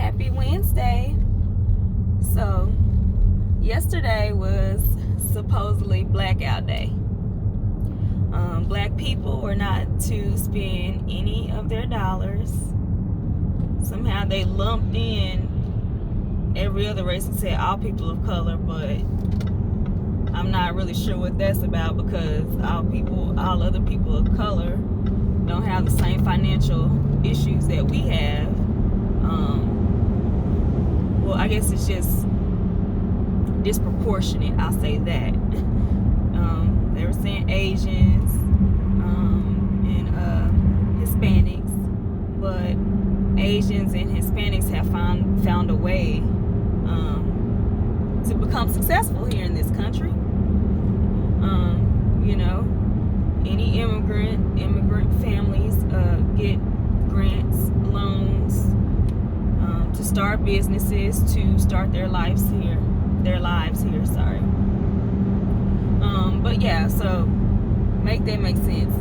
Happy Wednesday. So, yesterday was supposedly Blackout Day. Black people were not to spend any of their dollars. Somehow they lumped in every other race and said all people of color, but I'm not really sure what that's about, because all other people of color don't have the same financial issues that we have. Well, I guess it's just disproportionate, I'll say that. They were saying Asians and Hispanics, but Asians and Hispanics have found a way to become successful here in this country. Any immigrant families get grants, loans, to start businesses, to start their lives here. But yeah, so make that make sense.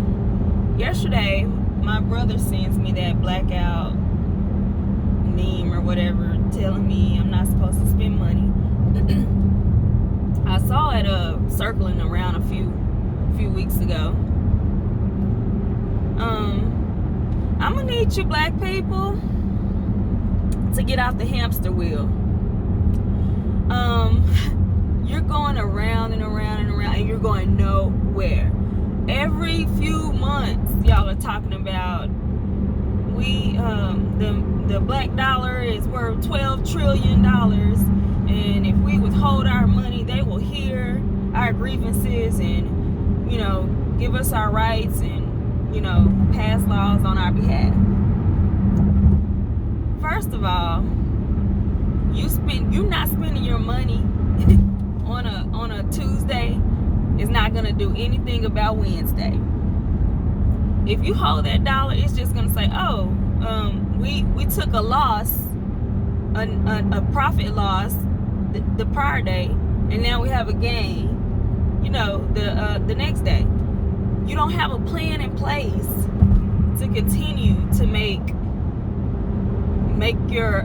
Yesterday, my brother sends me that Blackout meme or whatever, telling me I'm not supposed to spend money. I saw it circling around a few weeks ago. I'm gonna need you black people to get off the hamster wheel. You're going around and around and around, and you're going nowhere. Every few months, y'all are talking about the black dollar is worth $12 trillion, and if we withhold our money, they will hear our grievances and give us our rights and pass laws on our behalf. First of all, you not spending your money on a Tuesday is not gonna do anything about Wednesday. If you hold that dollar, it's just gonna say, we took a loss, a profit loss the prior day, and now we have a gain the next day. You don't have a plan in place to continue to make your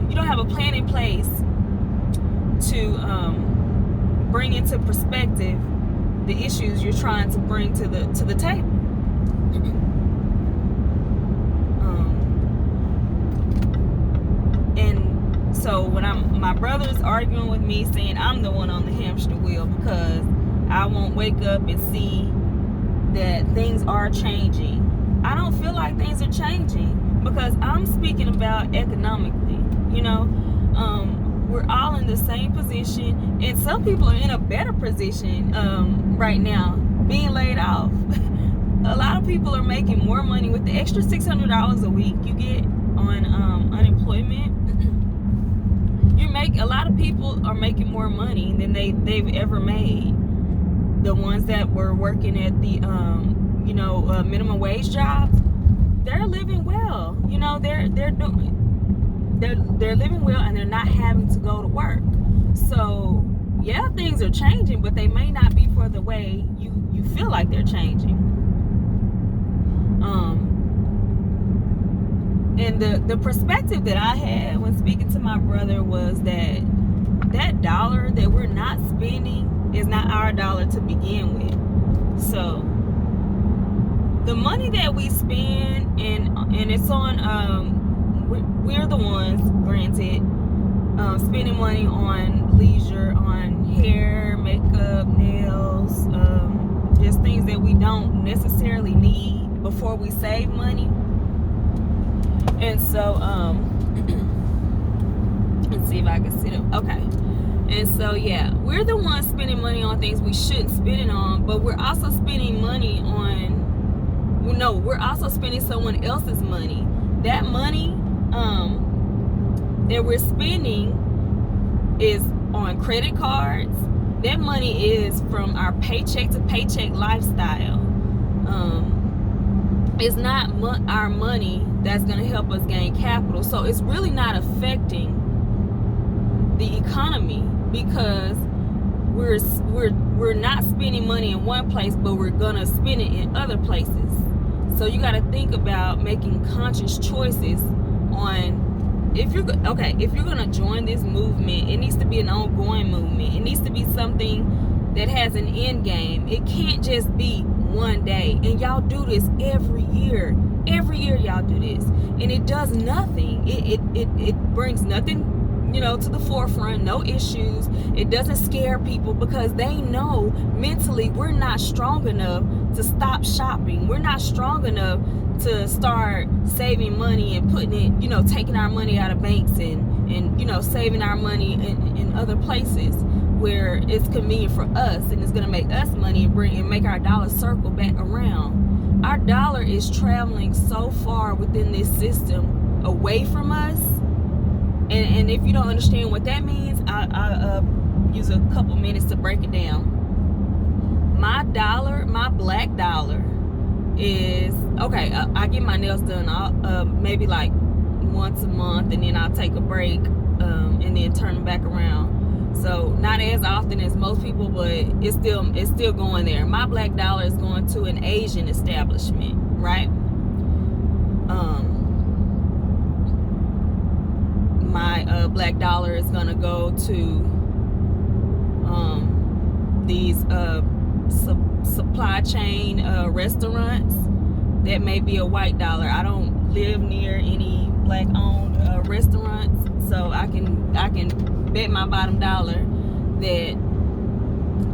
you don't have a plan in place to bring into perspective the issues you're trying to bring to the table. And so when my brother's arguing with me, saying I'm the one on the hamster wheel because I won't wake up and see that things are changing. I don't feel like things are changing, because I'm speaking about economically. We're all in the same position, and some people are in a better position right now, being laid off. A lot of people are making more money with the extra $600 a week you get on unemployment. A lot of people are making more money than they've ever made. The ones that were working at the minimum wage jobs, they're living well. They're living well, and they're not having to go to work. So yeah, things are changing, but they may not be for the way you feel like they're changing. And the perspective that I had when speaking to my brother was that dollar that we're not spending is not our dollar to begin with. So the money that we spend, and it's on we're the ones, granted, spending money on leisure, on hair, makeup, nails, just things that we don't necessarily need before we save money. And so let's see if I can sit up. Okay. And so yeah, we're the ones spending money on things we shouldn't spend it on, but we're also spending money on we're also spending someone else's money. That money that we're spending is on credit cards. That money is from our paycheck to paycheck lifestyle. It's not our money that's going to help us gain capital. So it's really not affecting the economy, because we're not spending money in one place, but we're gonna spend it in other places. So you got to think about making conscious choices on if you're gonna join this movement, it needs to be an ongoing movement. It needs to be something that has an end game. It can't just be one day. And y'all do this every year. Every year y'all do this, and it does nothing. It brings nothing, to the forefront. No issues. It doesn't scare people because they know mentally we're not strong enough to stop shopping. We're not strong enough to start saving money and putting it, taking our money out of banks and saving our money in other places where it's convenient for us and it's going to make us money and make our dollar circle back around. Our dollar is traveling so far within this system away from us. And if you don't understand what that means, I'll use a couple minutes to break it down. My black dollar is, okay, I get my nails done maybe like once a month, and then I'll take a break and then turn them back around. So not as often as most people, but it's still going there. My black dollar is going to an Asian establishment, right? My black dollar is gonna go to these supply chain restaurants. That may be a white dollar. I don't live near any black owned restaurants, so I can bet my bottom dollar that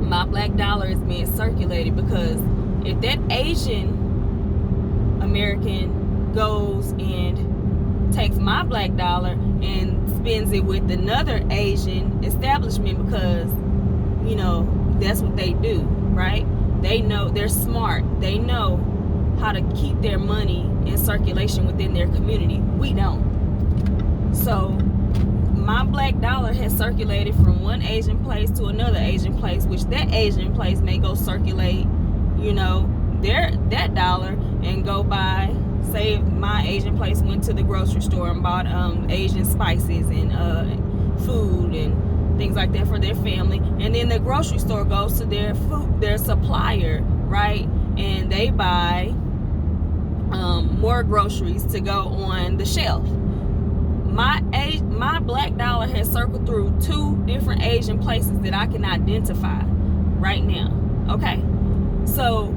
my black dollar is being circulated, because if that Asian American goes and takes my black dollar and spends it with another Asian establishment, because that's what they do, right? They know, they're smart, they know how to keep their money in circulation within their community. We don't. So my black dollar has circulated from one Asian place to another Asian place, which that Asian place may go circulate that dollar and go buy, say my Asian place went to the grocery store and bought Asian spices and food and things like that for their family, and then the grocery store goes to their supplier, right, and they buy more groceries to go on the shelf. My black dollar has circled through 2 different Asian places that I can identify right now. Okay, so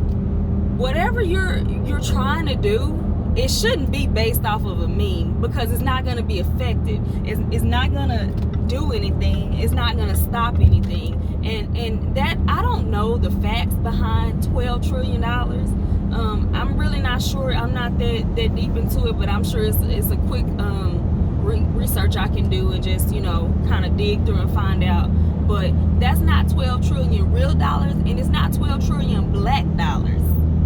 whatever you're trying to do, it shouldn't be based off of a meme, because it's not going to be effective. It's not going to do anything. It's not going to stop anything. And that, I don't know the facts behind $12 trillion. I'm really not sure. I'm not that deep into it, but I'm sure it's a quick research I can do and just kind of dig through and find out. But that's not 12 trillion real dollars, and it's not 12 trillion black dollars,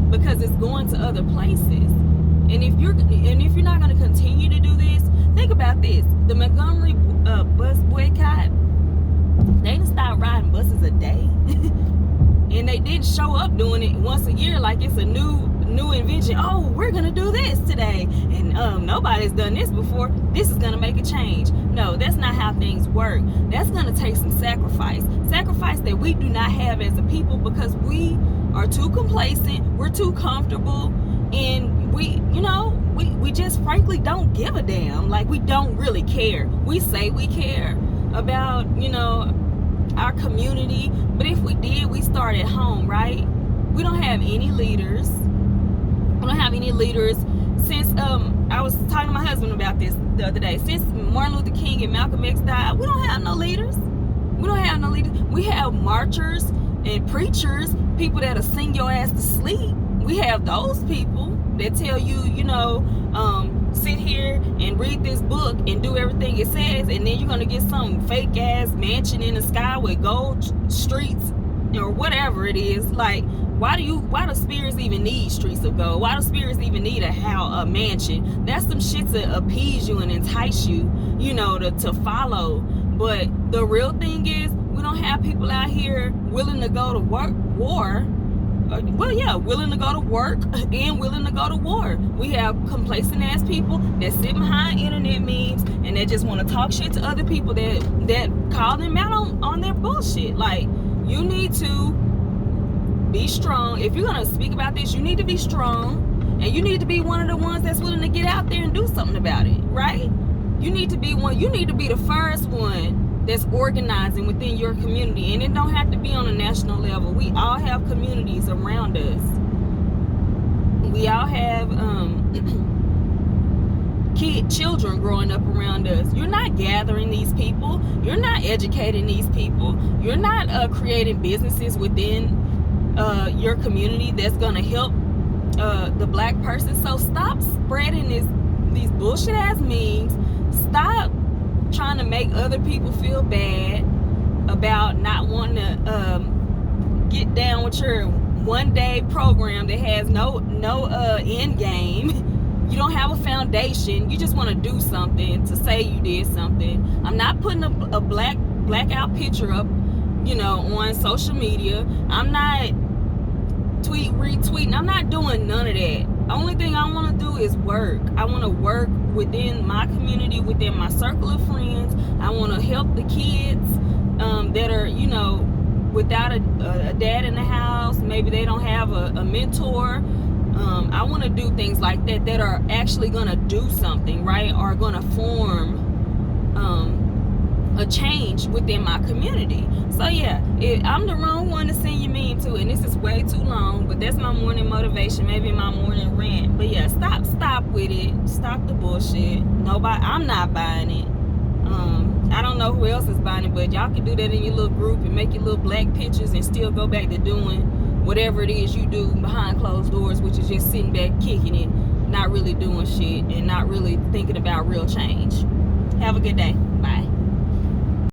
because it's going to other places. And if you're not going to continue to do this, think about this. The Montgomery bus boycott, they didn't stop riding buses a day. And they didn't show up doing it once a year like it's a new invention. Oh, we're going to do this today. And nobody's done this before. This is going to make a change. No, that's not how things work. That's going to take some sacrifice. Sacrifice that we do not have as a people, because we are too complacent. We're too comfortable. And we just frankly don't give a damn. Like, we don't really care. We say we care about, our community, but if we did, we start at home, right? We don't have any leaders. We don't have any leaders. Since I was talking to my husband about this the other day. Since Martin Luther King and Malcolm X died, we don't have no leaders. We don't have no leaders. We have marchers and preachers, people that'll sing your ass to sleep. We have those people that tell you, sit here and read this book and do everything it says, and then you're gonna get some fake ass mansion in the sky with gold streets or whatever it is. Like, why do spirits even need streets of gold? Why do spirits even need a mansion? That's some shit to appease you and entice you, to follow. But the real thing is, we don't have people out here willing to go to war. Willing to go to work and willing to go to war. We have complacent ass people that sit behind internet memes and they just want to talk shit to other people that call them out on their bullshit. Like, you need to be strong. If you're gonna speak about this, you need to be strong, and you need to be one of the ones that's willing to get out there and do something about it, right? You need to be the first one that's organizing within your community. And it don't have to be on a national level. We all have communities around us. We all have children growing up around us. You're not gathering these people. You're not educating these people. You're not creating businesses within your community that's going to help the black person. So stop spreading these bullshit ass memes. Stop trying to make other people feel bad about not wanting to get down with your one-day program that has no end game. You don't have a foundation. You just want to do something to say you did something. I'm not putting a blackout picture up, on social media. I'm not retweeting. I'm not doing none of that. The only thing I want to do is work. I want to work within my community, within my circle of friends. I want to help the kids that are, without a dad in the house. Maybe they don't have a mentor. I want to do things like that are actually going to do something, right? Or going to form a change within my community. So yeah, I'm the wrong one to send you meme to, and this is way too long, but that's my morning motivation, maybe my morning rant. But yeah, stop with it. Stop the bullshit. I'm not buying it. I don't know who else is buying it, but y'all can do that in your little group and make your little black pictures and still go back to doing whatever it is you do behind closed doors, which is just sitting back kicking it, not really doing shit and not really thinking about real change. Have a good day.